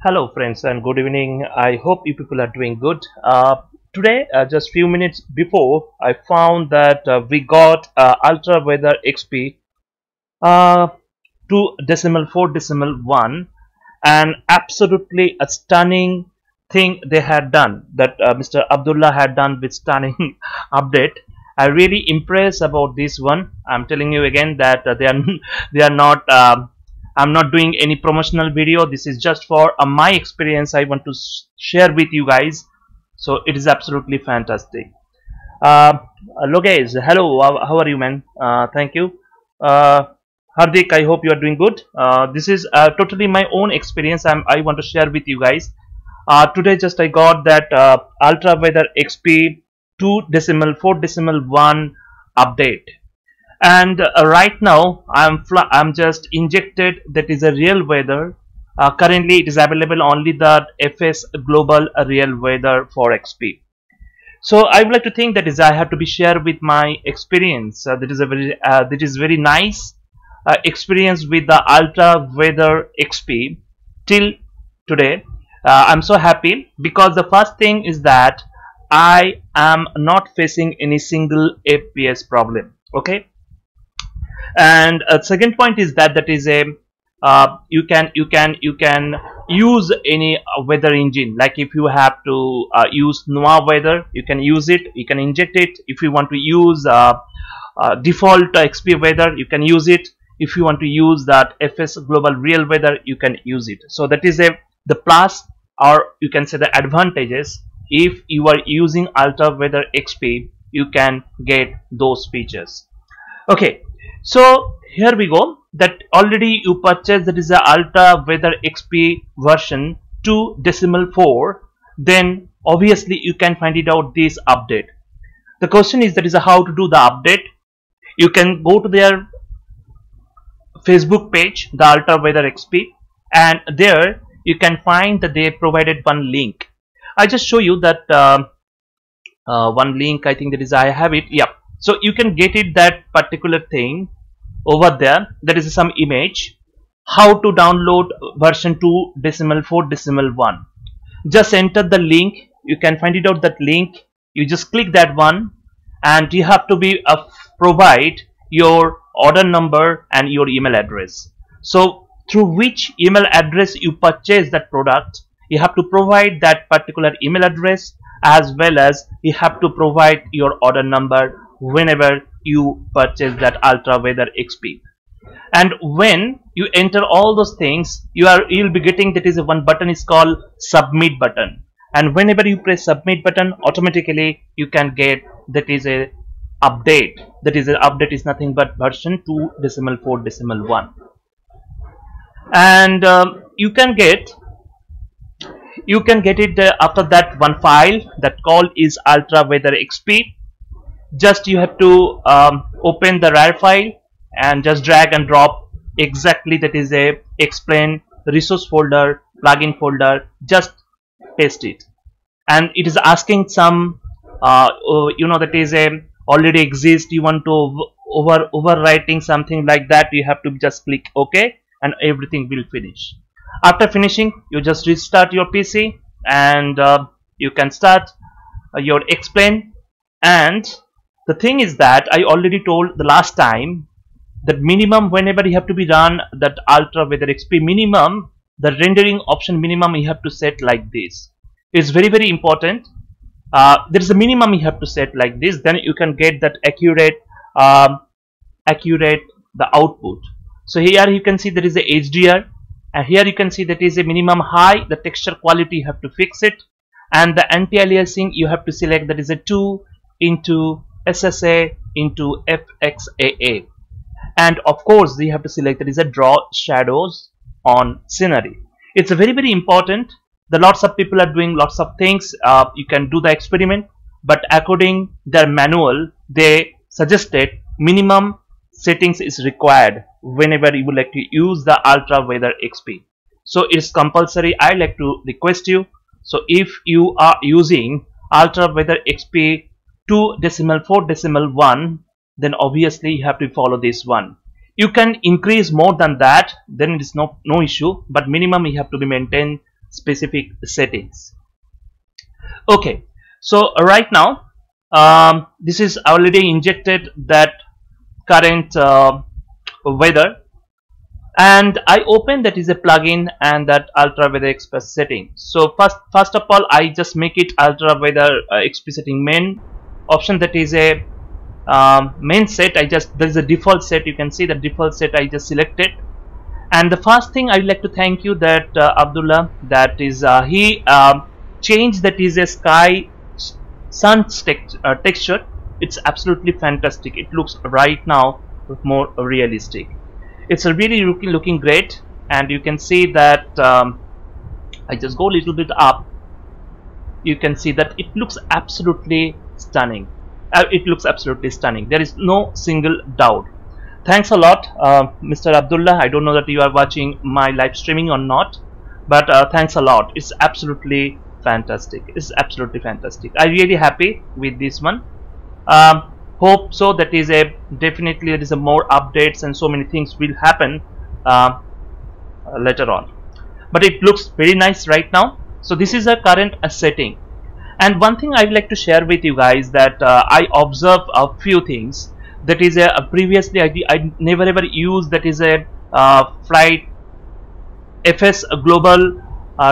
Hello friends and good evening. I hope you people are doing good. Today, just few minutes before, I found that we got Ultra Weather XP 2.4.1, and absolutely a stunning thing they had done, that Mr. Abdullah had done with stunning update. I really impressed about this one. I'm telling you again that they are not I'm not doing any promotional video. This is just for my experience. I want to share with you guys. So it is absolutely fantastic. Hello guys. Hello. How are you, man? Thank you. Hardik, I hope you are doing good. This is totally my own experience. I want to share with you guys. Today just I got that Ultra Weather XP 2.4.1 update. And right now I'm just injected, that is a real weather. Currently it is available only the FS Global Real Weather for XP. So I would like to think that is I have to be shared with my experience. That is very nice experience with the Ultra Weather XP till today. I'm so happy because the first thing is that I am not facing any single FPS problem. Okay. And second point is that is a you can use any weather engine. Like if you have to use NOAA weather, you can use it, you can inject it. If you want to use default XP weather, you can use it. If you want to use that FS Global Real Weather, you can use it. So that is the plus, or you can say the advantages. If you are using Ultra Weather XP, you can get those features. Okay. So here we go, that already you purchased, that is the Ultra Weather XP version 2.4, then obviously you can find it out this update. The question is that is how to do the update. You can go to their Facebook page, the Ultra Weather XP, and there you can find that they provided one link. I just show you that one link. I think that is I have it. Yeah. So you can get it, that particular thing over there. That is some image. How to download version 2.4.1. Just enter the link. You can find it out, that link. You just click that one, and you have to be provide your order number and your email address. So through which email address you purchase that product, you have to provide that particular email address, as well as you have to provide your order number whenever you purchase that Ultra Weather XP. And when you enter all those things, you'll be getting, that is one button is called submit button, and whenever you press submit button, automatically you can get, that is a update. That is, an update is nothing but version 2.4.1, and you can get it after that one file that called is Ultra Weather XP. Just you have to open the RAR file and just drag and drop exactly, that is a explain resource folder, plugin folder. Just paste it, and it is asking some that is a already exist. You want to overwriting something like that. You have to just click OK, and everything will finish. After finishing, you just restart your PC, and you can start your explain. And the thing is that I already told the last time that minimum, whenever you have to be run that Ultra Weather XP, minimum, the rendering option minimum you have to set like this. It's very important. There is a minimum you have to set like this, then you can get that accurate the output. So here you can see there is a HDR, and here you can see that is a minimum high. The texture quality you have to fix it, and the anti-aliasing you have to select, that is a 2 into SSA into FXAA, and of course you have to select, that is a draw shadows on scenery. It's a very important. The lots of people are doing lots of things. You can do the experiment, but according their manual, they suggested minimum settings is required whenever you would like to use the Ultra Weather XP. So it's compulsory. I like to request you. So if you are using Ultra Weather XP 2.4.1, then obviously you have to follow this one. You can increase more than that, then it is no issue, but minimum you have to be maintained specific settings. Okay, so right now this is already injected that current weather, and I open that is a plugin and that ultra weather express setting. So first of all, I just make it ultra weather XP setting main option. That is a main set. There is a default set. You can see the default set I just selected. And the first thing I would like to thank you that Abdullah, that is he changed that is a sky sun texture. It's absolutely fantastic. It looks right now more realistic. It's a really looking great, and you can see that I just go a little bit up. You can see that it looks absolutely stunning. It looks absolutely stunning. There is no single doubt. Thanks a lot, Mr. Abdullah. I don't know that you are watching my live streaming or not, but thanks a lot. It's absolutely fantastic. It's absolutely fantastic. I'm really happy with this one. Hope so. That is a definitely there is a more updates and so many things will happen later on. But it looks very nice right now. So this is a current setting. And one thing I would like to share with you guys that I observe a few things. That is previously I never ever used that is a flight FS global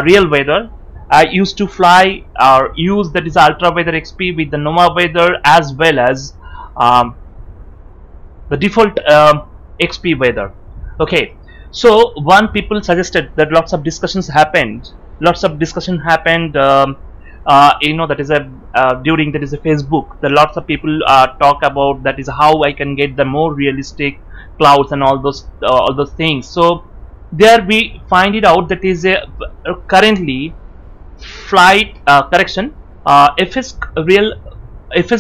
real weather. I used to fly or use that is ultra weather XP with the NOAA weather as well as the default XP weather. Okay, so one people suggested that lots of discussions happened. You know, that is a during that is a Facebook. That lots of people talk about that is how I can get the more realistic clouds and all those things. So there we find it out that is a currently flight correction FS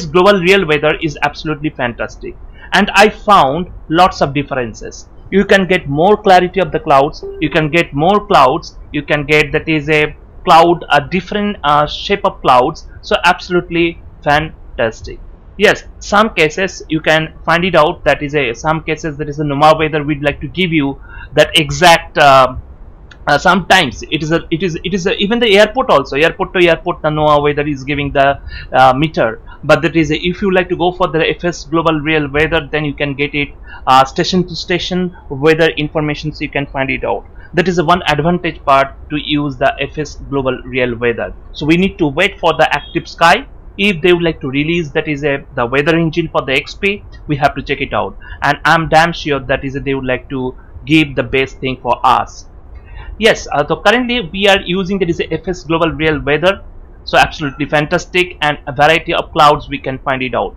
global real weather is absolutely fantastic, and I found lots of differences. You can get more clarity of the clouds, you can get more clouds, you can get that is a cloud, a different shape of clouds. So absolutely fantastic. Yes, some cases you can find it out that is a some cases that is a NOAA weather we'd like to give you that exact sometimes it is even the airport also, airport to airport the NOAA weather is giving the meter, but that is if you like to go for the FS global real weather, then you can get it station to station weather information, so you can find it out. That is the one advantage part to use the FS global real weather. So we need to wait for the active sky. If they would like to release that is the weather engine for the XP, we have to check it out, and I'm damn sure that is they would like to give the best thing for us. Yes, so currently we are using that is a FS global real weather, so absolutely fantastic, and a variety of clouds we can find it out.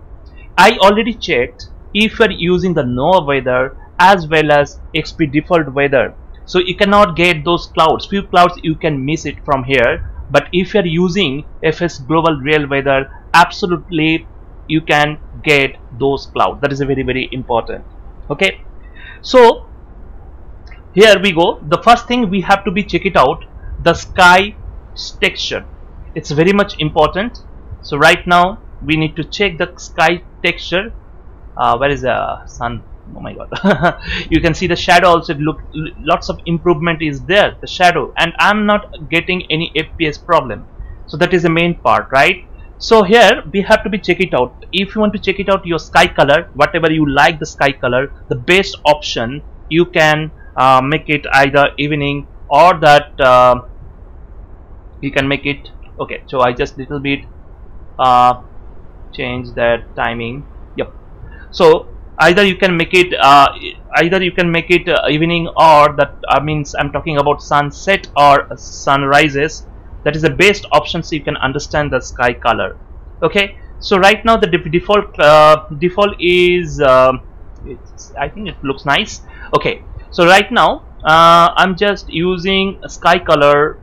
I already checked if you are using the NOAA weather as well as XP default weather, so you cannot get those clouds. Few clouds you can miss it from here, but if you are using FS global real weather, absolutely you can get those clouds. That is a very important. Okay, so here we go. The first thing we have to be check it out, the sky texture. It's very much important. So right now we need to check the sky texture. Where is the sun? Oh my god. You can see the shadow also. Look, lots of improvement is there, the shadow, and I'm not getting any FPS problem. So that is the main part, right? So here we have to be check it out. If you want to check it out your sky color, whatever you like the sky color, the best option you can make it either evening or that you can make it. Okay, so I just little bit change that timing. Yep. So either you can make it evening, or that means I'm talking about sunset or sunrises. That is the best option, so you can understand the sky color. Okay, so right now the default is I think it looks nice. Okay, so right now I'm just using sky color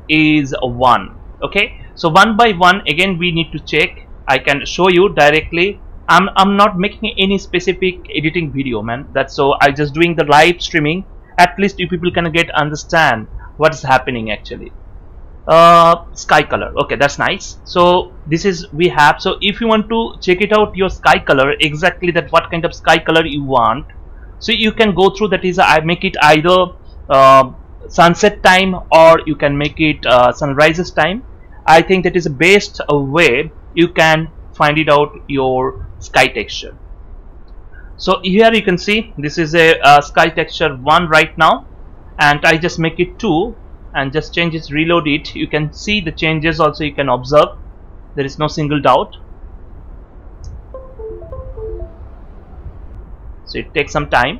is 1. Okay, so one by one again we need to check. I can show you directly. I'm not making any specific editing video, man. That's so I just doing the live streaming. At least you people can understand what is happening actually. Sky color. Okay, that's nice. So this is we have. So if you want to check it out your sky color, exactly that what kind of sky color you want, so you can go through that is I make it either sunset time, or you can make it sunrises time. I think that is the best way you can find it out your sky texture. So here you can see this is a sky texture 1 right now, and I just make it 2 and just change it, reload it. You can see the changes also, you can observe. There is no single doubt. So it takes some time.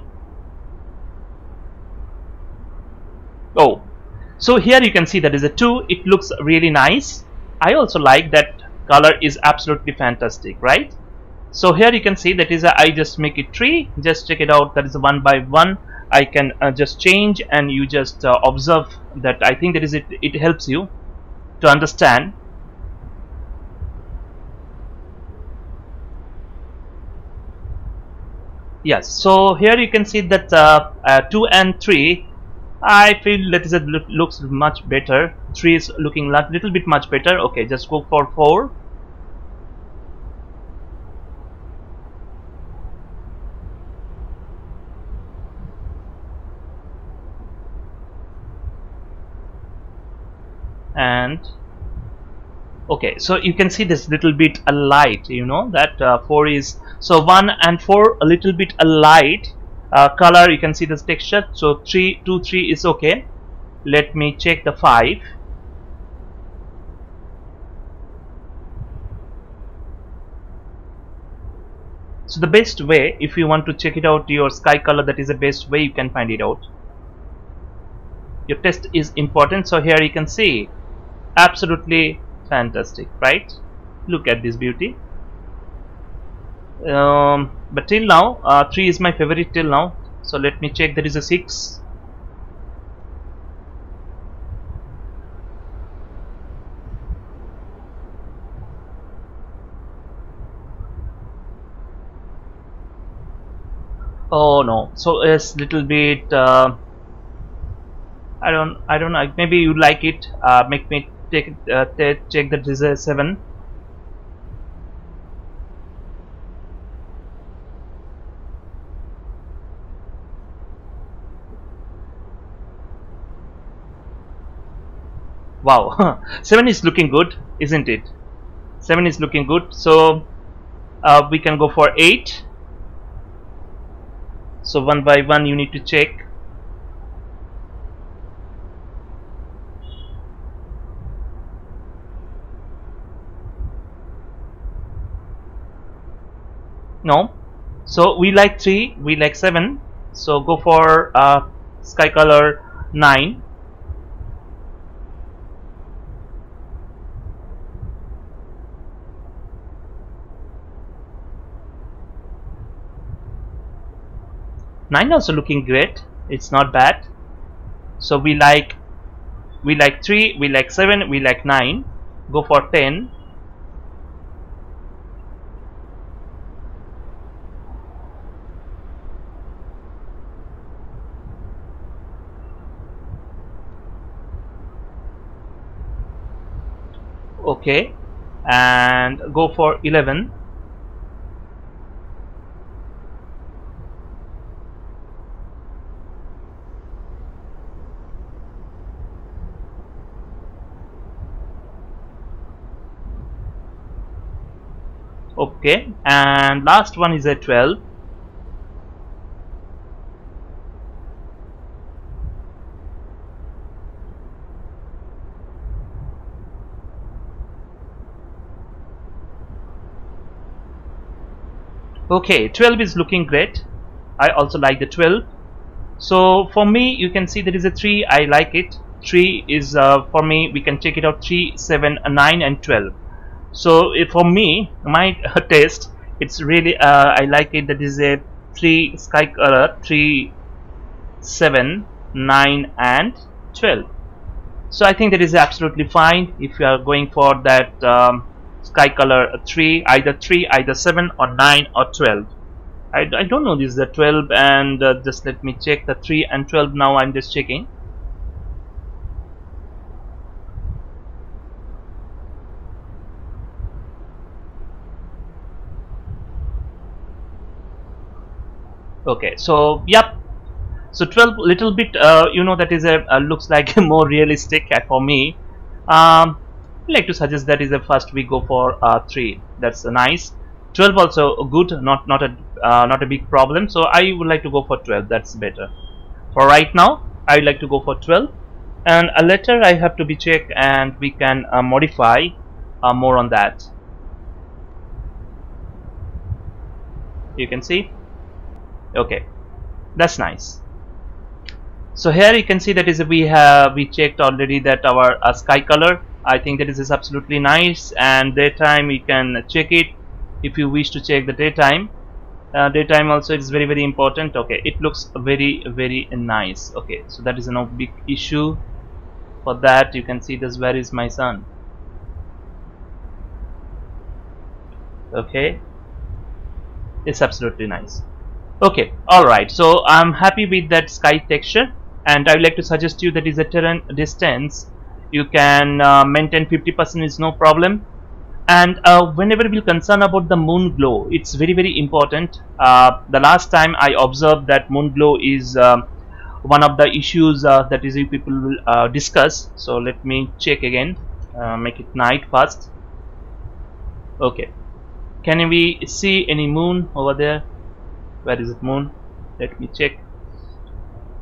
Oh, so here you can see that is a 2. It looks really nice. I also like that color, is absolutely fantastic, right? So here you can see that is a, I just make it 3. Just check it out, that is a 1 by 1. I can just change, and you just observe that. I think that is it. It helps you to understand. Yes, so here you can see that 2 and 3, I feel that is looks much better. 3 is looking a little bit much better. Okay, just go for 4. And okay, so you can see this little bit a light, you know that 4 is, so 1 and 4 a little bit a light color. You can see this texture. So 2 3 is okay. Let me check the 5. So the best way, if you want to check it out your sky color, that is the best way you can find it out. Your test is important. So here you can see absolutely fantastic, right? Look at this beauty. But till now 3 is my favorite till now. So let me check, there is a 6. Oh no, so it's little bit I don't know, maybe you like it. Make me check that this is a 7. Wow, 7 is looking good, isn't it? 7 is looking good. So we can go for 8. So 1 by 1 you need to check. No, so we like 3, we like 7. So go for sky color 9. Nine also looking great. It's not bad. So we like 3, we like 7, we like 9. Go for 10. Okay, and go for 11. Okay, and last one is a 12. Okay, 12 is looking great. I also like the 12. So for me, you can see there is a 3. I like it. 3 is for me, we can check it out. 3, 7, 9 and 12. So for me, my taste, it's really I like it. That is a 3 sky color, 3, 7, 9 and 12. So I think that is absolutely fine if you are going for that sky color 3, either 7 or 9 or 12. I don't know, this is the 12, and just let me check the 3 and 12 now. I'm just checking. Okay, so yep, So 12 little bit you know, that is a looks like more realistic for me. I like to suggest that is a first we go for 3. That's nice. 12 also good, not a big problem. So I would like to go for 12. That's better. For right now, I would like to go for 12, and later I have to be checked, and we can modify more on that. You can see. Okay, that's nice. So here you can see that is we checked already that our sky color, I think that is absolutely nice, and daytime you can check it if you wish to check the daytime. Daytime also is very important. Okay, it looks very nice. Okay, so that is no big issue. For that you can see this, where is my sun? Okay, it's absolutely nice. Okay, alright, so I'm happy with that sky texture, and I would like to suggest you that is a terrain distance you can maintain 50% is no problem. And whenever we're concerned about the moon glow, it's very important. The last time I observed that moon glow is one of the issues that is people will discuss. So let me check again, make it night first. Okay, can we see any moon over there? Where is it, moon? Let me check.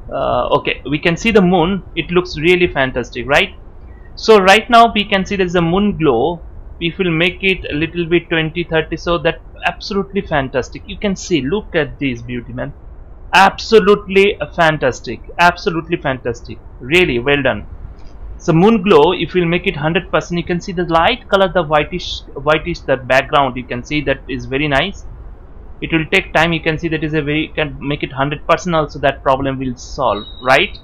Okay, we can see the moon. It looks really fantastic, right? So right now we can see there is a moon glow. If we'll make it a little bit 20-30, so that absolutely fantastic. You can see, look at this beauty, man. Absolutely fantastic, really well done. So moon glow, if we'll make it 100%, you can see the light color, the whitish that background, you can see that is very nice. It will take time. You can see that is a very, can make it 100% also, that problem will solve, right?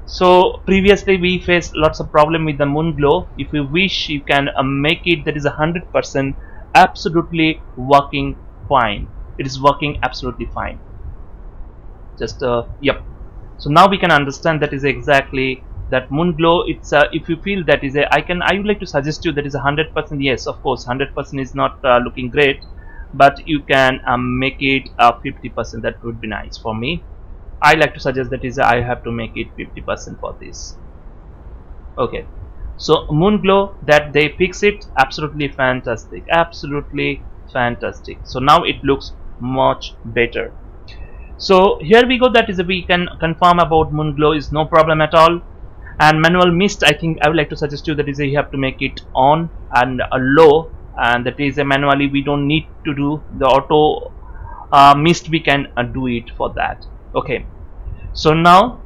So previously we faced lots of problem with the moon glow. If you wish, you can make it that is 100%, absolutely working fine. It is working absolutely fine. Just yep. So now we can understand that is exactly that moon glow. It's if you feel that is a, I would like to suggest you that is 100%. Yes, of course 100% is not looking great, but you can make it 50%. That would be nice for me. I like to suggest that is I have to make it 50% for this. Okay, so moon glow, that they fix it, absolutely fantastic, so now it looks much better. So here we go, that is we can confirm about moon glow is no problem at all. And manual mist, I think I would like to suggest you that is you have to make it on and low, and that is manually we don't need to do the auto mist, we can do it for that. Okay, so now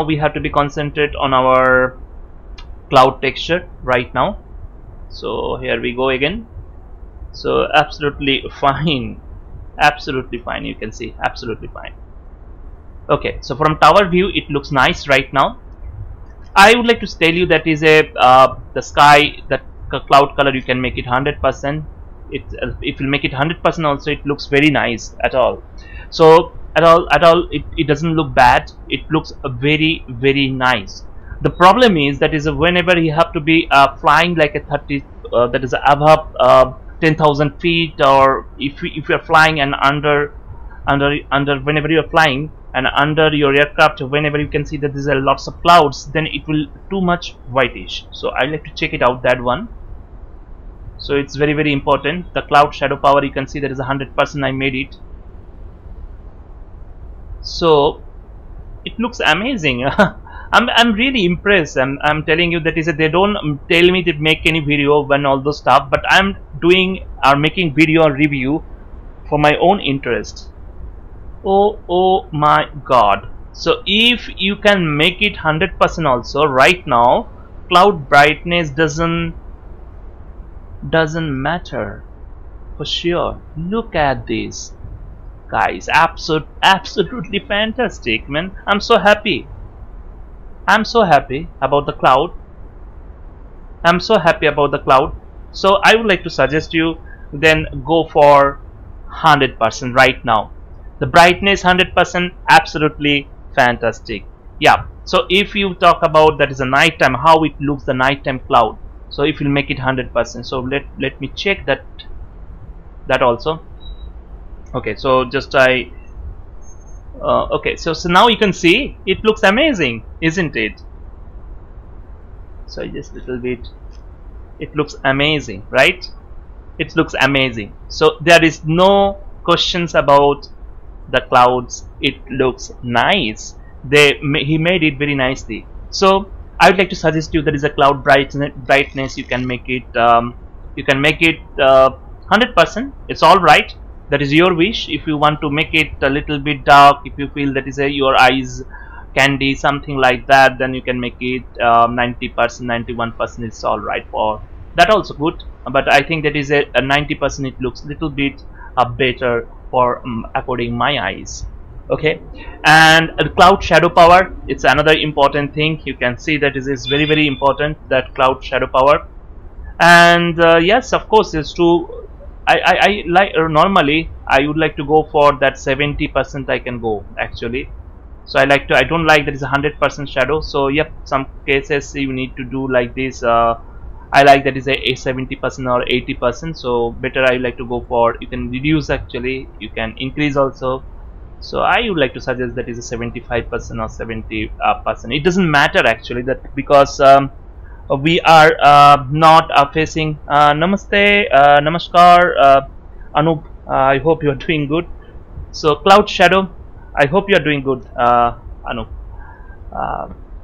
we have to be concentrate on our cloud texture right now. So here we go again. So absolutely fine, you can see, absolutely fine. Okay, so from tower view it looks nice right now. I would like to tell you that is a the sky, that cloud color, you can make it 100%. If you make it 100% also, it looks very nice at all. So at all it doesn't look bad, it looks very nice. The problem is that is whenever you have to be flying like a 30 that is above 10,000 feet, or if you are flying and under whenever you are flying and under your aircraft, whenever you can see that there are lots of clouds, then it will too much whitish. So I like to check it out, that one. So it's very important. The cloud shadow power, you can see there is 100%. I made it. So it looks amazing. I'm really impressed. I'm telling you that is they don't tell me to make any video when all those stuff, but I'm doing or making video review for my own interest. Oh my god. So if you can make it 100% also, right now cloud brightness doesn't matter for sure. Look at this, guys, absolutely fantastic, man. I'm so happy about the cloud. So I would like to suggest you then go for 100% right now. The brightness 100%, absolutely fantastic. Yeah, so if you talk about that is a nighttime, how it looks, the nighttime cloud. So if you make it 100%, so let me check that also. Okay, so just I Okay, so now you can see it looks amazing, isn't it? So just a little bit, it looks amazing, right? It looks amazing. So there is no questions about the clouds. It looks nice. He made it very nicely. So I would like to suggest you, there is a cloud brightness. You can make it 100%. It's all right. That is your wish. If you want to make it a little bit dark, if you feel that is your eyes candy, something like that, then you can make it 90%, 91%. It's all right for that, also good. But I think that is a 90%. It looks a little bit better for according my eyes. Okay, and cloud shadow power, it's another important thing. You can see that it is very, very important, that cloud shadow power. And yes, of course, it's true. I like normally I would like to go for that 70%. I can go actually. So I don't like that is 100% shadow. So yep, some cases you need to do like this. I like that is a 70% or 80%. So better I like to go for, you can reduce actually, you can increase also. So I would like to suggest that is a 75% or 70%. It doesn't matter actually, that because we are not facing namaste, namaskar, Anup, I hope you are doing good. So cloud shadow, I hope you are doing good, Anup.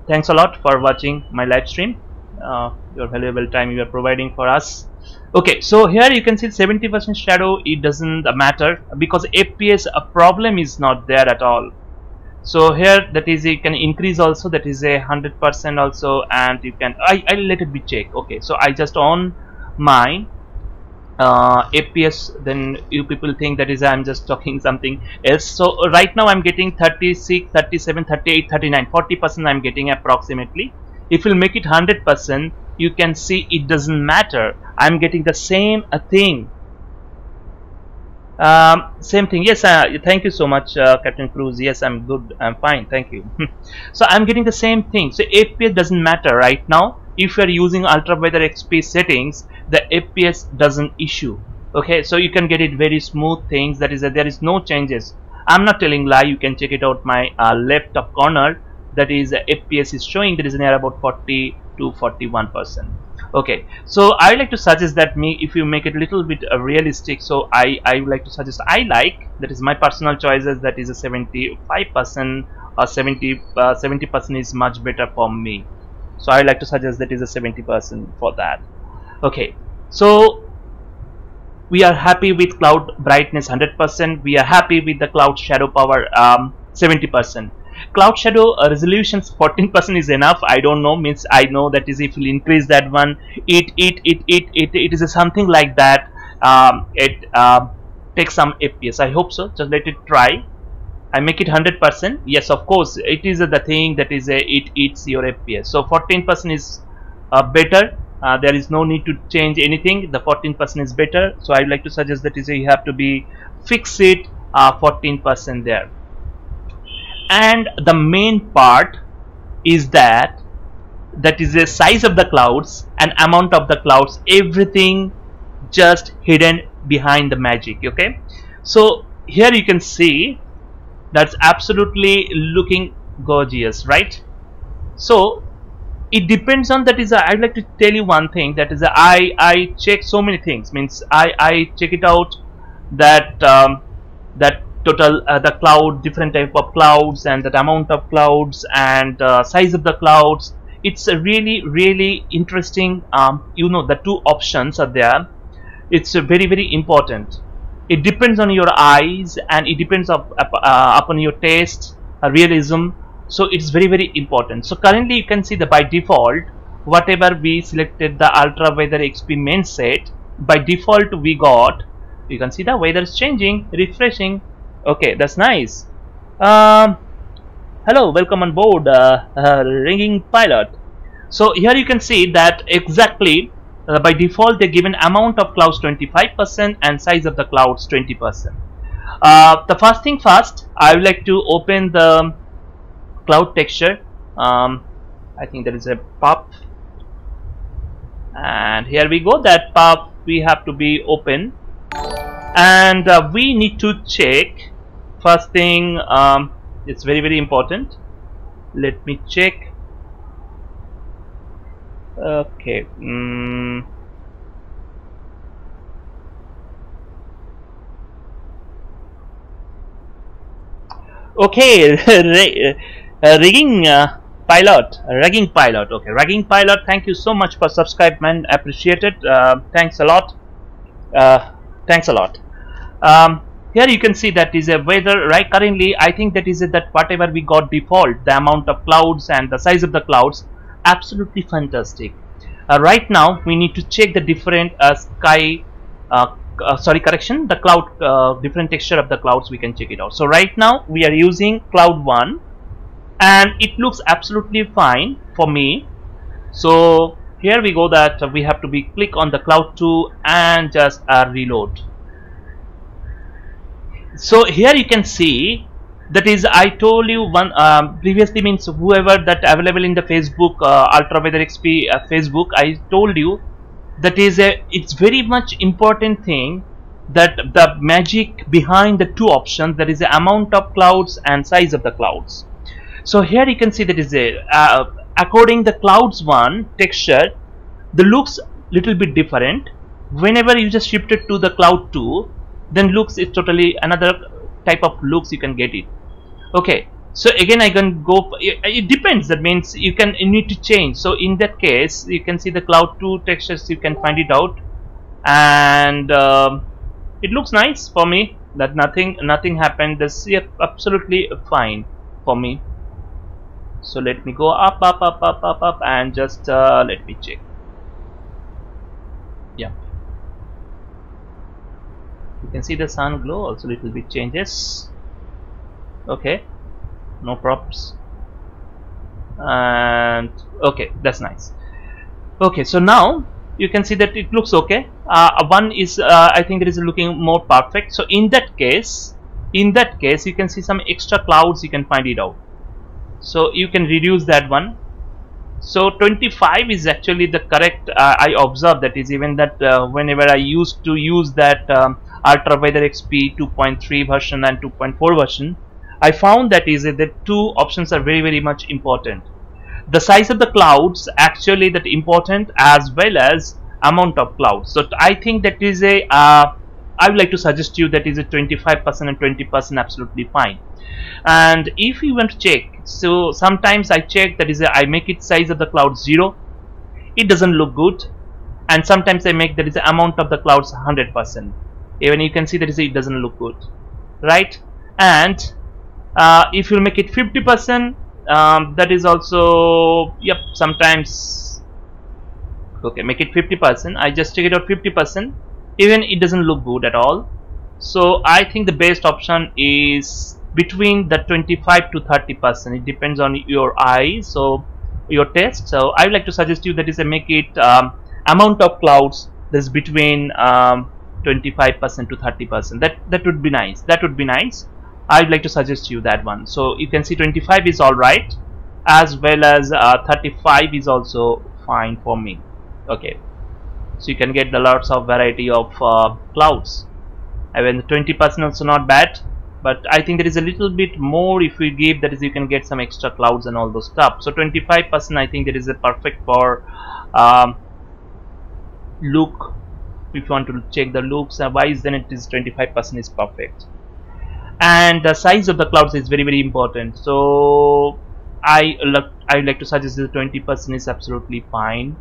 Thanks a lot for watching my live stream. Your valuable time you are providing for us. Okay, so here you can see 70% shadow. It doesn't matter because FPS problem is not there at all. So here that is, you can increase also, that is a 100% also, and you can I'll let it be check. Okay, so I just on my FPS, then you people think that is I'm just talking something else. So right now I'm getting 36, 37, 38, 39, 40% I'm getting approximately. If you'll make it 100%, you can see it doesn't matter. I'm getting the same thing. Same thing. Yes, thank you so much, Captain Cruz. Yes, I'm good. I'm fine. Thank you. So I'm getting the same thing. So FPS doesn't matter right now. If you are using ultra weather XP settings, the FPS doesn't issue. Okay, so you can get it very smooth things. That is, there is no changes. I'm not telling lie. You can check it out. My left top corner. That is FPS is showing that is near about 40 to 41%. Okay, so I like to suggest that if you make it a little bit realistic, so I would like to suggest, that is my personal choices, that is a 75% or 70% is much better for me. So I like to suggest that is a 70% for that. Okay, so we are happy with cloud brightness 100%. We are happy with the cloud shadow power 70%. Cloud shadow resolutions 14% is enough. I don't know, means I know that is if you increase that one, it is a something like that. It takes some FPS. I hope so. Just let it try. I make it 100%. Yes, of course, it is the thing that is it eats your FPS. So 14% is better. There is no need to change anything. The 14% is better. So I would like to suggest that is you have to be fix it 14% there. And the main part is that is the size of the clouds and amount of the clouds, everything just hidden behind the magic. Okay, so here you can see that's absolutely looking gorgeous, right? So it depends on that is I'd like to tell you one thing, that is I check so many things, means I check it out that that total the cloud, different type of clouds, and that amount of clouds, and size of the clouds. It's a really interesting. You know, the two options are there. It's very important. It depends on your eyes, and it depends upon your taste, realism. So it's very important. So currently you can see that by default, whatever we selected the ultra weather XP main set, by default we got, you can see the weather is changing, refreshing. Okay, that's nice. Hello, welcome on board, ringing pilot. So here you can see that exactly by default they given amount of clouds 25% and size of the clouds 20%. The first thing first, I would like to open the cloud texture. I think there is a pop, and here we go. That pop we have to be open, and we need to check first thing It's very important. Let me check. Okay. Okay. Rigging pilot. Okay, rigging pilot. Thank you so much for subscribe, man. Appreciate it. Thanks a lot. Thanks a lot. Here you can see that is a weather. Right, currently I think that is that whatever we got default, the amount of clouds and the size of the clouds, absolutely fantastic. Right now we need to check the different the cloud, different texture of the clouds. We can check it out. So right now we are using cloud 1 and it looks absolutely fine for me. So here we go, that we have to be click on the cloud 2 and just reload. So here you can see that is, I told you one previously, means whoever that available in the Facebook Ultra Weather XP Facebook, I told you that is it's very much important thing, that the magic behind the two options, that is the amount of clouds and size of the clouds. So here you can see that is according the clouds 1 texture, the looks little bit different. Whenever you just shift it to the cloud 2, then looks is totally another type of looks you can get it. Okay, so again I can go, it depends, that means you need to change. So in that case you can see the cloud 2 textures, you can find it out, and it looks nice for me, that nothing happened. This is absolutely fine for me. So let me go up and just let me check. Yeah, you can see the sun glow also little bit changes. Okay, no props, and okay, that's nice. Okay, so now you can see that it looks okay. One is I think it is looking more perfect. So in that case you can see some extra clouds, you can find it out. So you can reduce that one. So 25 is actually the correct. I observed that is even that whenever I used to use that Ultra Weather XP 2.3 version and 2.4 version, I found that is the two options are very much important. The size of the clouds actually that important, as well as amount of clouds. So I think that is a I would like to suggest you that is a 25% and 20% absolutely fine. And if you want to check, so sometimes I check that is I make it size of the cloud 0, it doesn't look good, and sometimes I make that is the amount of the clouds 100%. Even you can see that is it doesn't look good, right? And if you make it 50%, that is also, yep, sometimes, okay, make it 50%. I just check it out 50%, even it doesn't look good at all. So I think the best option is between the 25 to 30%. It depends on your eye, so your taste. So I would like to suggest you that is a make it amount of clouds that's between 25% to 30%. That would be nice. That would be nice. I'd like to suggest you that one. So you can see 25 is alright, as well as 35 is also fine for me. Okay, so you can get the lots of variety of clouds. Even 20% also not bad, but I think there is a little bit more if we give, that is you can get some extra clouds and all those stuff. So 25% I think that is a perfect for look. If you want to check the looks wise, then it is 25% is perfect. And the size of the clouds is very important. So I would like to suggest that 20% is absolutely fine.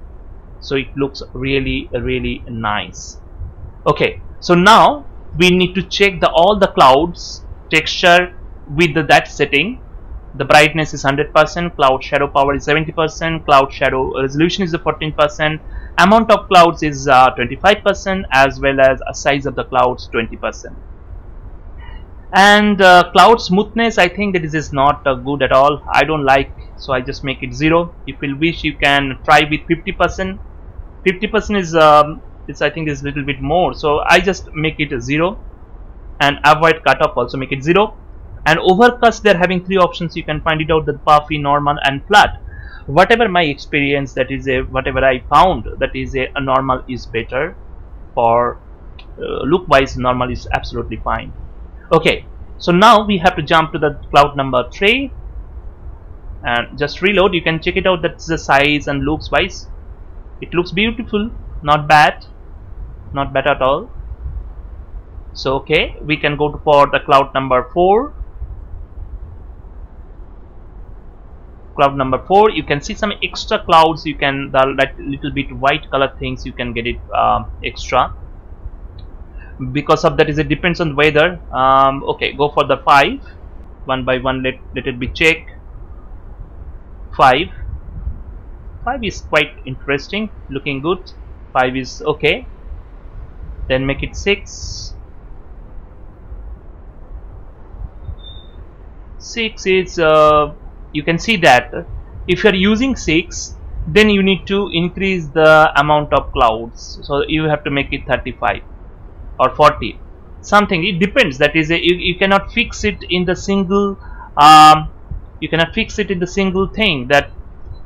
So it looks really nice. Okay, so now we need to check all the clouds texture with that setting. The brightness is 100%, cloud shadow power is 70%, cloud shadow resolution is 14%, amount of clouds is 25%, as well as a size of the clouds 20%. And cloud smoothness, I think that this is not good at all. I don't like, so I just make it 0. If you wish, you can try with 50%. 50% is it's, I think, is little bit more, so I just make it 0. And avoid cutoff, also make it 0. And overcast, they're having 3 options. You can find it out: the puffy, normal, and flat. Whatever my experience, that is whatever I found, that is a normal is better. For look wise, normal is absolutely fine. Okay, So now we have to jump to the cloud number 3 and just reload. You can check it out, that's the size and looks wise. It looks beautiful, not bad at all. So okay, we can go for the cloud number 4. Cloud number 4, you can see some extra clouds. You can, that little bit white color things, you can get it extra. Because of that, it depends on weather. Okay, go for the 5. One by one, let it be checked. 5 is quite interesting, looking good. 5 is okay. Then make it 6. 6 is you can see that if you are using 6, then you need to increase the amount of clouds. So you have to make it 35 or 40 something. It depends. That is, you cannot fix it in the single. You cannot fix it in the single thing. That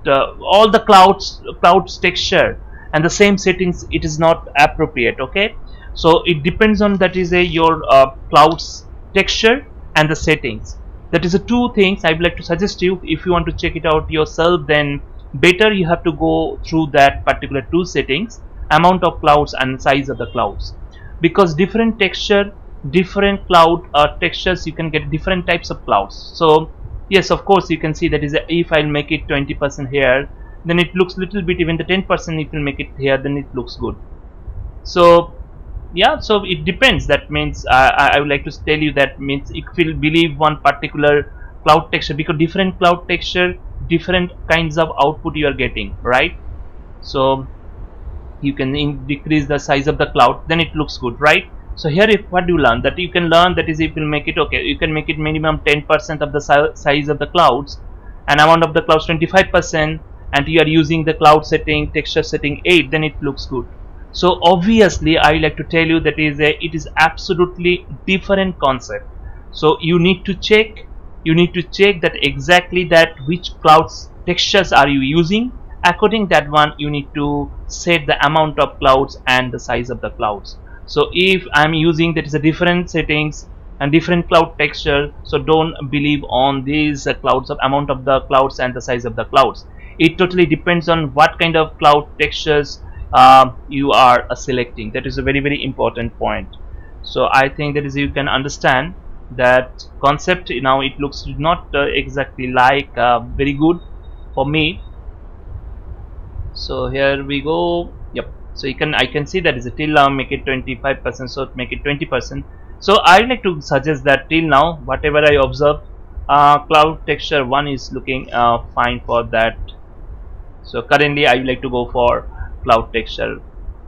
all the clouds texture and the same settings, it is not appropriate. Okay, so it depends on, that is your clouds texture and the settings. That is the two things I would like to suggest you. If you want to check it out yourself, then better you have to go through that particular two settings, amount of clouds and size of the clouds, because different texture, different cloud textures, you can get different types of clouds. So yes, of course, you can see that is if I'll make it 20% here, then it looks little bit. Even the 10% if you make it here, then it looks good. So yeah, so it depends. That means I would like to tell you, that means if you believe one particular cloud texture, because different cloud texture, different kinds of output you are getting, right? So you can decrease the size of the cloud, then it looks good, right? So here, what do you learn? That you can learn, that is, if you make it, okay, you can make it minimum 10% of the size of the clouds, and amount of the clouds 25%, and you are using the cloud setting, texture setting 8, then it looks good. So obviously I like to tell you that it is absolutely different concept. So you need to check that exactly that which clouds textures are you using. According that one, you need to set the amount of clouds and the size of the clouds. So if I'm using, that is a different settings and different cloud texture, so don't believe on these clouds of amount of the clouds and the size of the clouds. It totally depends on what kind of cloud textures you are selecting. That is a very, very important point. So I think that is, you can understand that concept. Now it looks not exactly like very good for me. So here we go. Yep. So I can see that is a till now make it 25%, so make it 20%. So I like to suggest that till now, whatever I observe, cloud texture 1 is looking fine for that. So currently I would like to go for cloud texture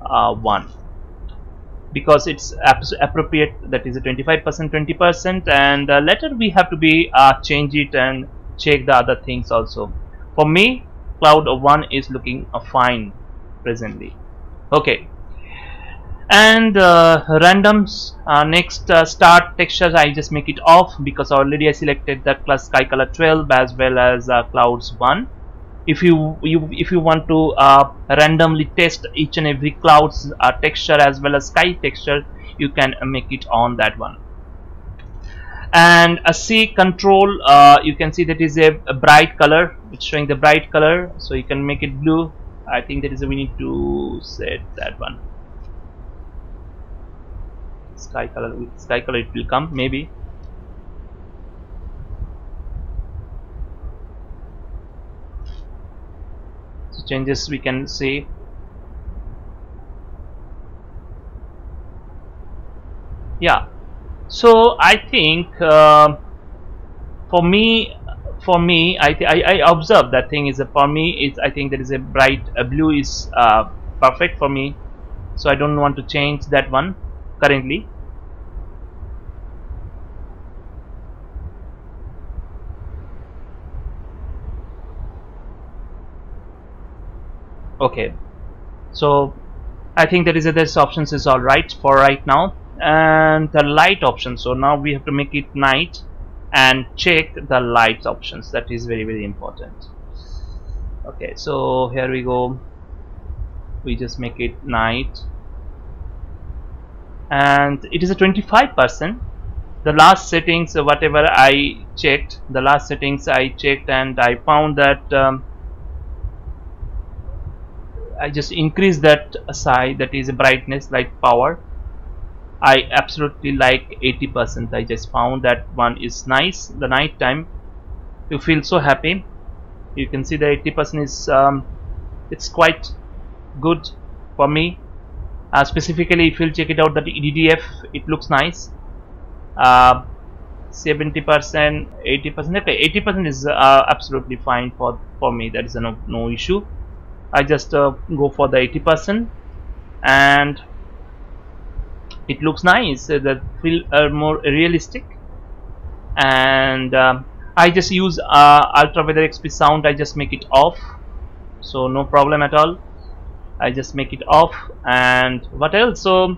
1, because it's appropriate. That is a 25%, 20%, and later we have to be change it and check the other things also. For me, cloud 1 is looking fine presently. Okay, and randoms, next start textures, I just make it off, because already I selected the class sky color 12 as well as clouds 1. If you want to randomly test each and every clouds texture as well as sky texture, you can make it on that one. And a C control, you can see that is a bright color. It's showing the bright color, so you can make it blue. I think that is we need to set that one. Sky color, with sky color it will come maybe. So changes we can see. Yeah. So I think for me I observe that thing is for me is, I think there is a bright blue is perfect for me, so I don't want to change that one currently. Okay, so I think there is this options is all right for right now. And the light option, so now we have to make it night and check the lights options. That is very, very important. Okay, so here we go, we just make it night, and it is a 25%. the last settings, whatever I checked, the last settings I checked, and I found that I just increased that size, that is brightness, light power. I absolutely like 80%. I just found that one is nice. The night time you feel so happy. You can see the 80% is it's quite good for me. Specifically, if you'll check it out, that EDF, it looks nice. 70%, 80%. Okay, 80% is absolutely fine for me. That is no issue. I just go for the 80%, and it looks nice. That feel more realistic. And I just use Ultra Weather XP sound. I just make it off, so no problem at all. I just make it off. And what else? So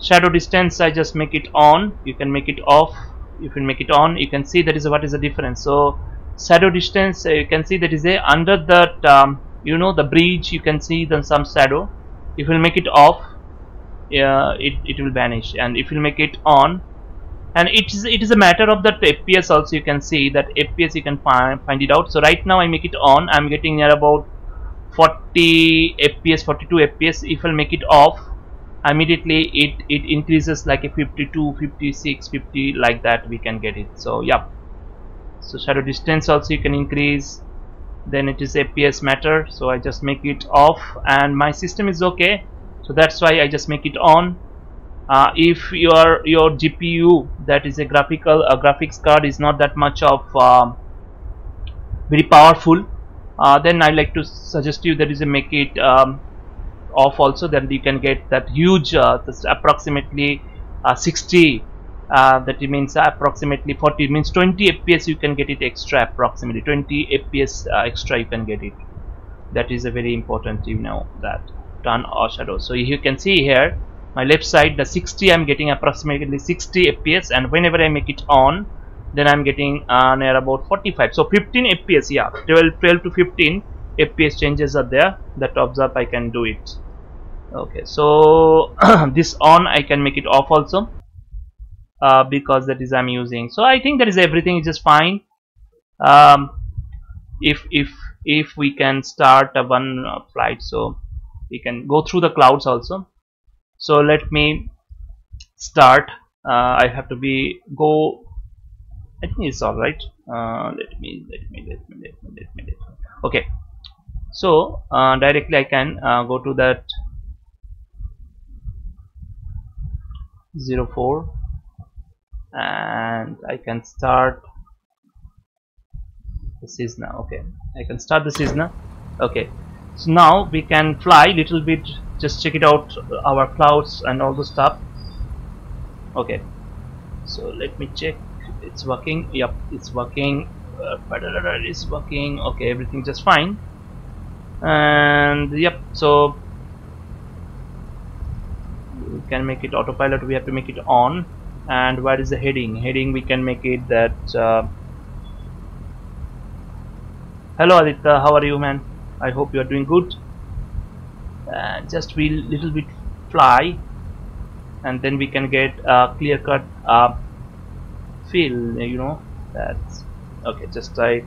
shadow distance, I just make it on. You can make it off. If you make it on, you can see that is what is the difference. So shadow distance, you can see that is a under that you know, the bridge, you can see then some shadow. If you make it off, it will vanish. And if you make it on, and it is a matter of that FPS also. You can see that FPS you can find it out. So right now I make it on. I'm getting near about 40 FPS, 42 FPS. If I make it off, immediately it increases like a 52, 56, 50, like that we can get it. So yeah, so shadow distance also you can increase. Then it is FPS matter, so I just make it off, and my system is okay, so that's why I just make it on. If your GPU, that is a graphics card, is not that much of very powerful, then I like to suggest you that is a make it off also. Then you can get that huge approximately 60, that means approximately 40, means 20 FPS you can get it extra, approximately 20 FPS extra you can get it. That is a very important, you know, that turn or shadow. So you can see here my left side, the 60, I'm getting approximately 60 FPS, and whenever I make it on, then I'm getting near about 45. So 15 FPS, yeah, 12 to 15 FPS changes are there. That observe I can do it. Okay, so this on, I can make it off also, because that is I'm using. So I think that is everything is just fine. If we can start one flight, so we can go through the clouds also. So let me start. I have to go. I think it's all right. Let me. Okay. So directly I can go to that 04, and I can start the Cessna. Okay, I can start the Cessna. Okay, so now we can fly little bit. Just check it out, our clouds and all the stuff. Okay, so let me check. It's working. Yep, it's working. It's working. Okay, everything just fine. And yep, so we can make it autopilot. We have to make it on. And what is the heading? Heading we can make it that hello Aditya, how are you, man? I hope you are doing good. Just we little bit fly, and then we can get a clear cut feel, you know. That's okay. Just try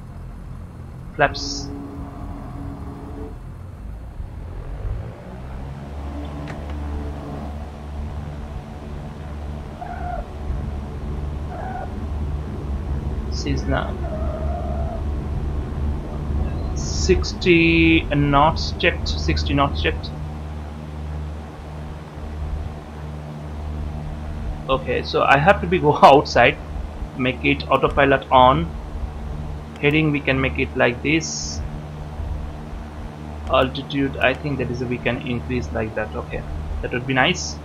flaps. Cessna 60 knots checked. 60 knots checked. Okay, so I have to go outside, make it autopilot on. Heading we can make it like this. Altitude, I think that is we can increase like that. Okay, that would be nice.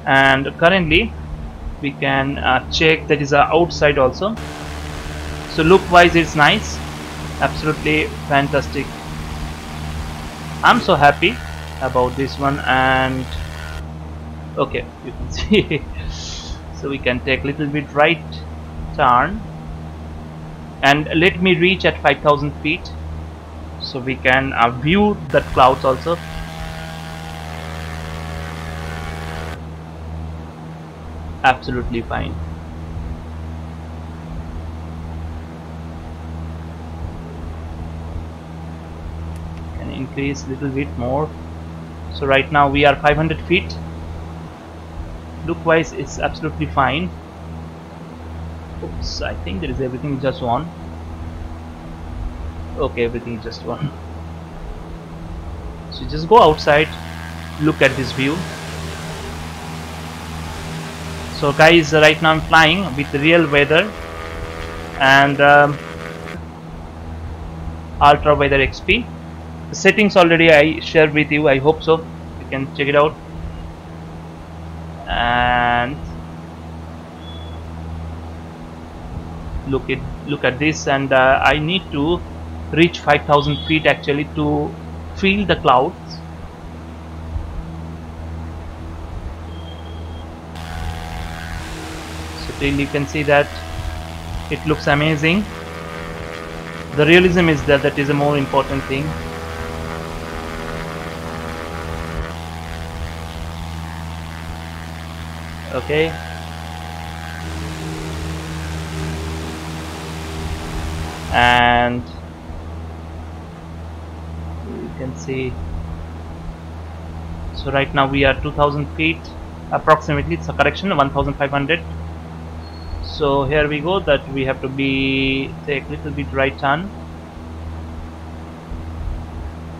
And currently we can check that is outside also. So look wise it's nice, absolutely fantastic. I'm so happy about this one. And okay, you can see so we can take little bit right turn, and let me reach at 5,000 feet so we can view that clouds also. Absolutely fine. increase a little bit more. So right now we are 500 feet. Look wise it's absolutely fine. Oops, I think there is everything just on. Okay, everything is just on. So just go outside, look at this view. So guys, right now I'm flying with real weather and ultra weather XP. The settings already I shared with you, I hope so. You can check it out. And look at this, and I need to reach 5,000 feet actually to feel the clouds. So till you can see that it looks amazing. The realism is there, that is a more important thing. Okay, and you can see, so right now we are 2,000 feet approximately. It's a correction, 1,500. So here we go, that we have to take a little bit right turn.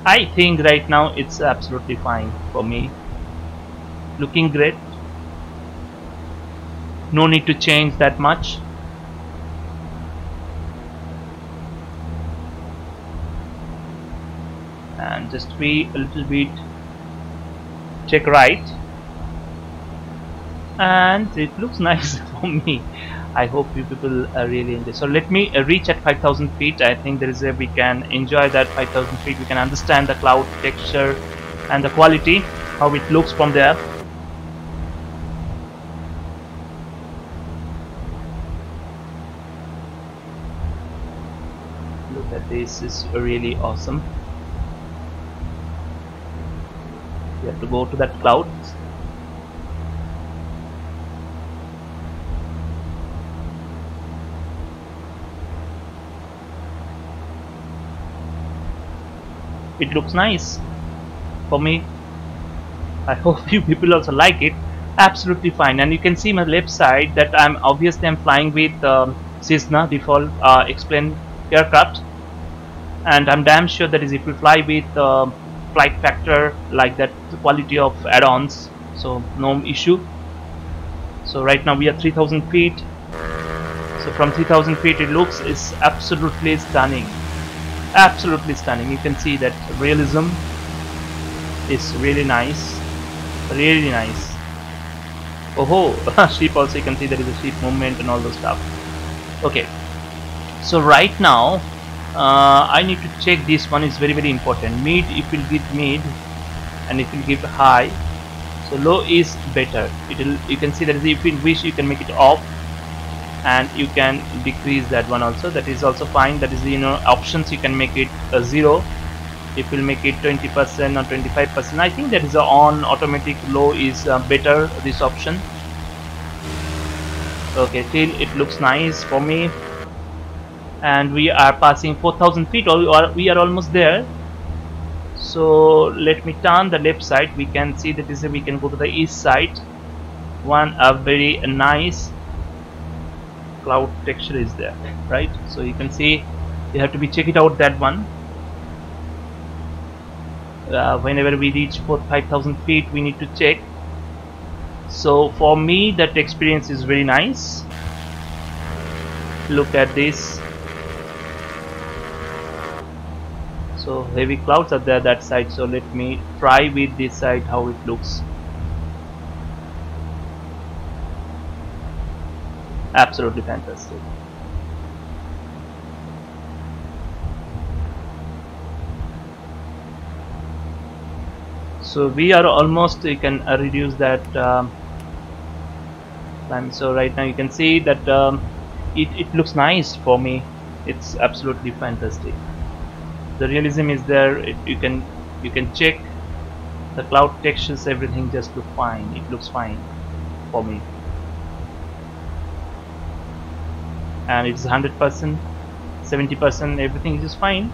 I think right now it's absolutely fine for me, looking great. No need to change that much. And just be a little bit check right, and it looks nice for me. I hope you people really enjoy. So let me reach at 5,000 feet. I think there is we can enjoy that 5,000 feet. We can understand the cloud texture and the quality, how it looks from there. Look at this, is really awesome. We have to go to that cloud. It looks nice for me. I hope you people also like it. Absolutely fine. And you can see my left side that I'm flying with Cessna default explained aircraft, and I'm damn sure that is if you fly with FlightFactor like that, the quality of add-ons, so no issue. So right now we are 3,000 feet. So from 3,000 feet it looks is absolutely stunning. Absolutely stunning. You can see that realism is really nice, really nice. Oh ho, sheep also, you can see there is a sheep movement and all those stuff. Okay, so right now I need to check this one, is very important. Mid, it will give mid and it will give high. So low is better. You can see that if you wish you can make it off, and you can decrease that one also. That is also fine. That is, you know, options. You can make it 0. It will make it 20% or 25%. I think that is on. Automatic low is better, this option. Okay, till it looks nice for me. And we are passing 4,000 feet, or we are almost there. So let me turn the left side. We can see that we can go to the east side. One very nice cloud texture is there, right? So you can see, you have to check it out, that one. Whenever we reach 5,000 feet we need to check. So for me that experience is very nice. Look at this. So heavy clouds are there that side, so let me try with this side how it looks. Absolutely fantastic. So we are almost, you can reduce that time. So right now you can see that it looks nice for me. It's absolutely fantastic. The realism is there. You can check the cloud textures, everything just look fine. It looks fine for me. And it's 100%, 70%, everything is just fine.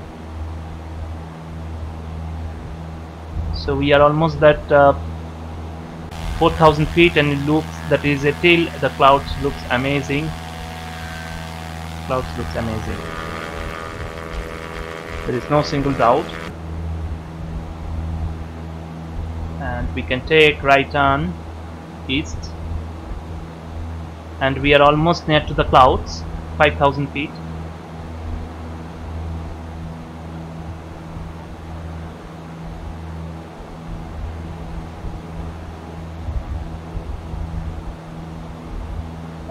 So we are almost at 4,000 feet, and it looks that is a till the clouds looks amazing. Clouds looks amazing. There is no single doubt. And we can take right turn east, and we are almost near to the clouds, 5,000 feet.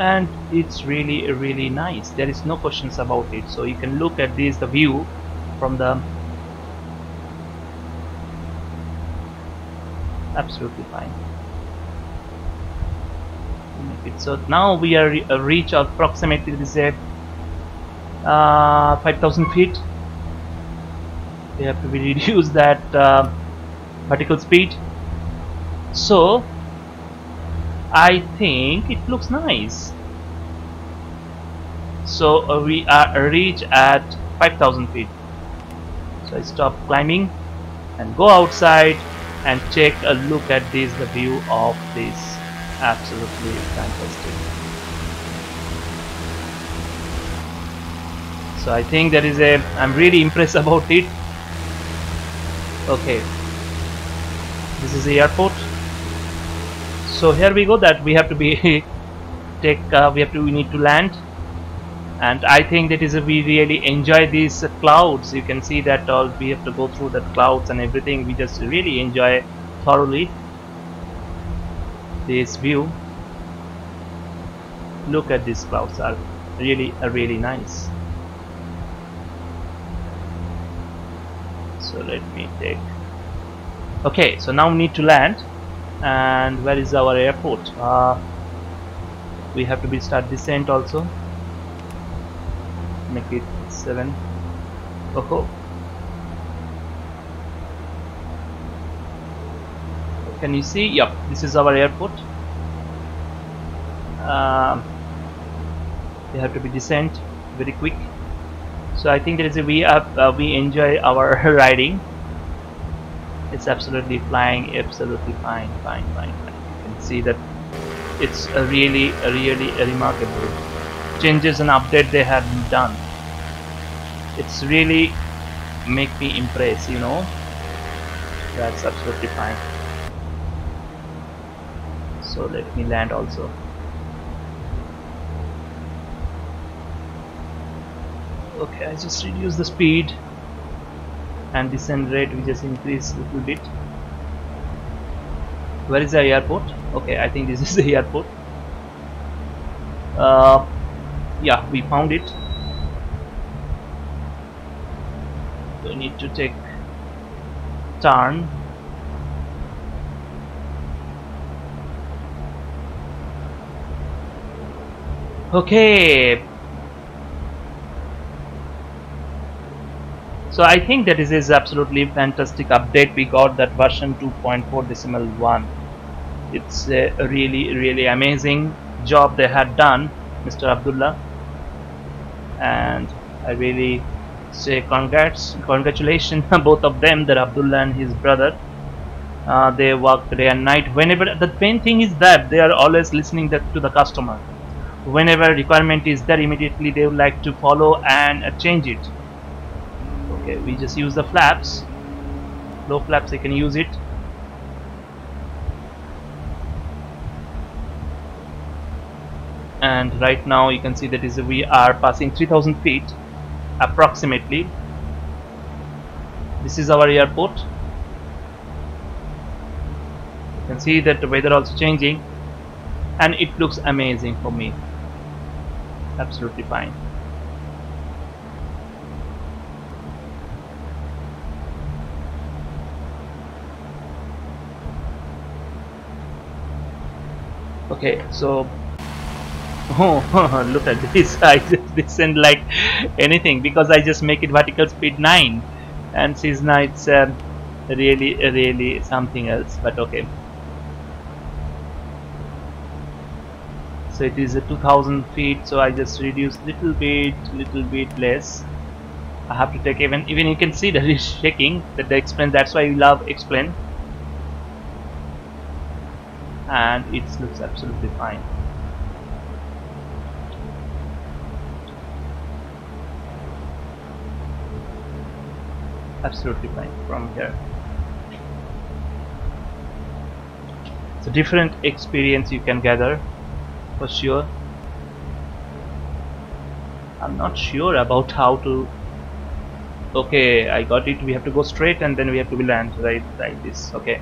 And it's really nice. There is no questions about it. So you can look at this, the view from the absolutely fine. So now we are reach approximately this 5,000 feet. We have to reduce that vertical speed. So I think it looks nice. So we are reach at 5,000 feet. So I stop climbing and go outside and take a look at this, the view of this. Absolutely fantastic. So I think that is I'm really impressed about it. Okay, this is the airport. So here we go, that we have to be we need to land, and I think that is we really enjoy these clouds. You can see that all we have to go through the clouds and everything. We just really enjoy thoroughly this view. Look at these clouds, are really nice. So let me take. Okay, so now we need to land. And where is our airport? We have to start descent also. Make it 7. Oh, can you see? Yep, this is our airport. We have to be descent very quick. So I think there is a we enjoy our riding. It's absolutely flying, absolutely fine. You can see that it's a really remarkable changes and update they have done. It's really make me impressed, you know. That's absolutely fine. So let me land also. Okay, I just reduce the speed, and descent rate we just increase a little bit. Where is the airport? Okay, I think this is the airport. Yeah, we found it. We need to take turn. Okay. So I think that this is absolutely fantastic update. We got that version 2.4.1. It's a really amazing job they had done, Mr. Abdullah, and I really say congratulations both of them, that Abdullah and his brother. They work day and night. Whenever the main thing is that they are always listening to the customer. Whenever requirement is there, immediately they would like to follow and change it. Okay, we just use the flaps, low flaps. You can use it. And right now you can see that we are passing 3,000 feet approximately. This is our airport. You can see that the weather also changing, and it looks amazing for me. Absolutely fine. Okay, so look at this. I just descend like anything because I just make it vertical speed 9, and since now it's really something else, but okay. So it is 2,000 feet, so I just reduce little bit less. I have to take even you can see that it's shaking, that they explain. That's why we love explain. and it looks absolutely fine. Absolutely fine from here. It's a different experience you can gather for sure. I'm not sure about how to. Okay, I got it. We have to go straight and then we have to be land right like this. Okay,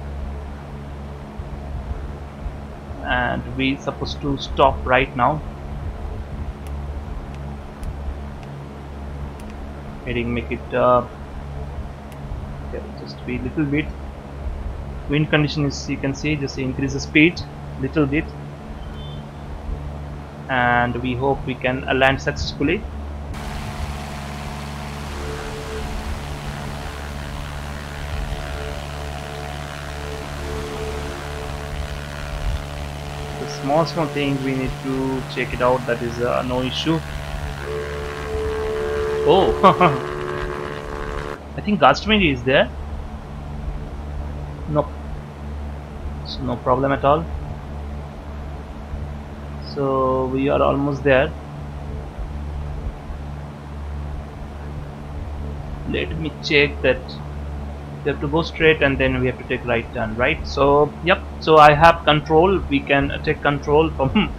and we supposed to stop right now. Heading, make it okay, just be a little bit. Wind condition is, you can see, just increase the speed little bit, and we hope we can land successfully. The small thing we need to check it out, that is no issue. Oh, I think gust wind is there. Nope, so no problem at all. So we are almost there. Let me check that. We have to go straight and then we have to take right turn, right? So yep, so I have control. We can take control from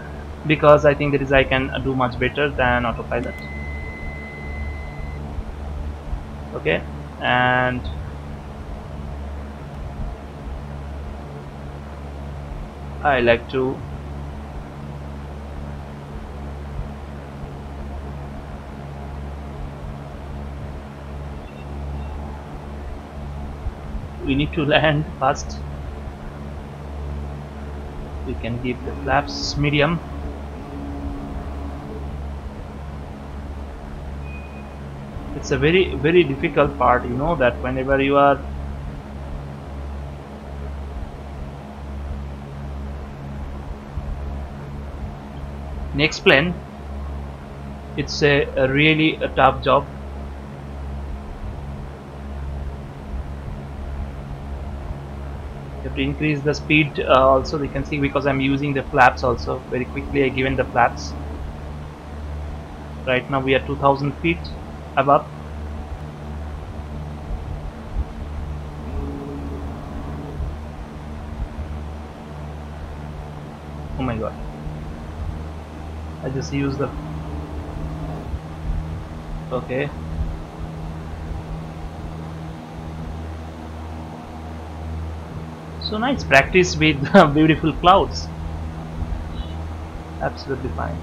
because I think that is I can do much better than autopilot. Okay, and I like to we need to land fast. We can keep the flaps medium. It's a very difficult part, you know, that whenever you are next plane, it's a really tough job. You have to increase the speed also, we can see, because I'm using the flaps also very quickly. I given the flaps. Right now we are 2000 feet above. Oh my god, I just used the okay. So nice practice with beautiful clouds. Absolutely fine.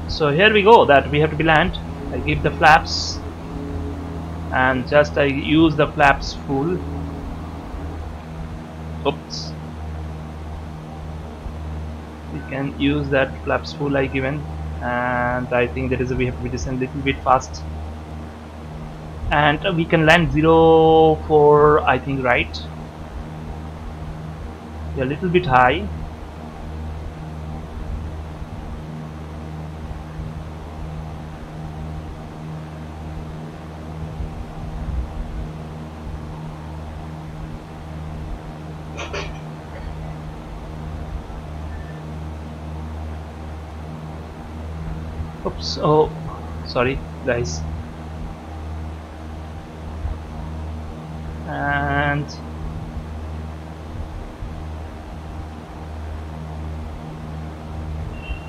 So here we go, that we have to be land. I give the flaps and just I use the flaps full. Oops. We can use that flaps full I given, and I think that is we have to be descend a little bit fast, and we can land 0.4 I think, right? We are a little bit high. Oops, oh sorry guys. And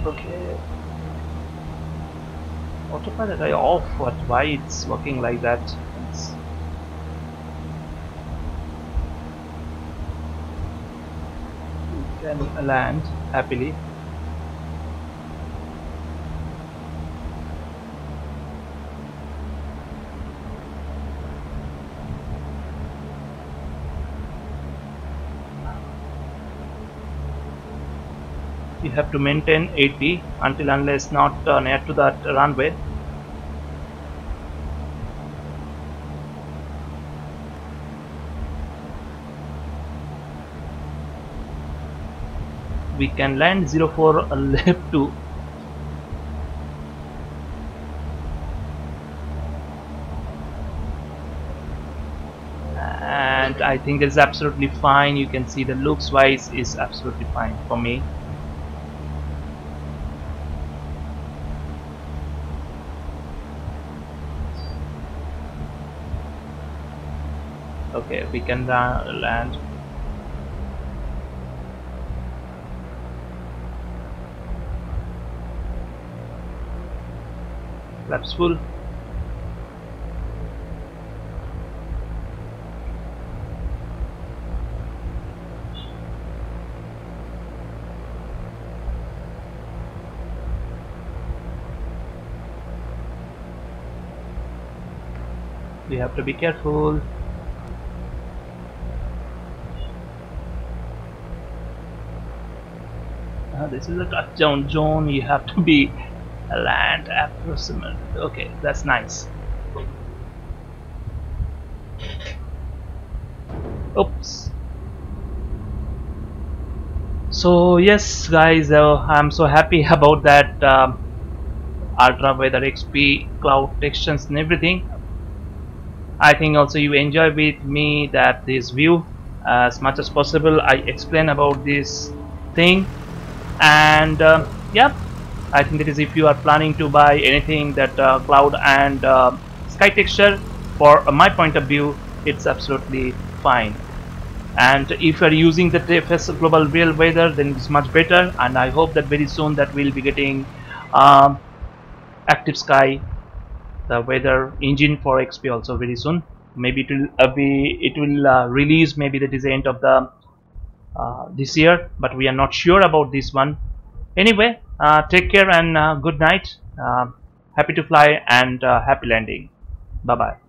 okay, autopilot I off, but why it's working like that? We can land happily. You have to maintain 80 until unless not near to that runway. We can land 0.4 left to. and I think it's absolutely fine. You can see the looks wise is absolutely fine for me. Okay, we can land. Flaps full. We have to be careful. This is a touchdown zone. You have to be land approximate. Okay, that's nice. Oops. So yes, guys, I'm so happy about that ultra weather XP cloud textures and everything. I think also you enjoy with me that this view as much as possible. I explain about this thing, and yeah, I think that is, if you are planning to buy anything that cloud and sky texture, for my point of view, it's absolutely fine. And if you are using the FS global real weather, then it's much better, and I hope that very soon that we'll be getting active sky, the weather engine for XP also very soon. Maybe it will release, maybe that is the end of the this year, but we are not sure about this one. Anyway, take care and good night. Happy to fly and happy landing. Bye bye.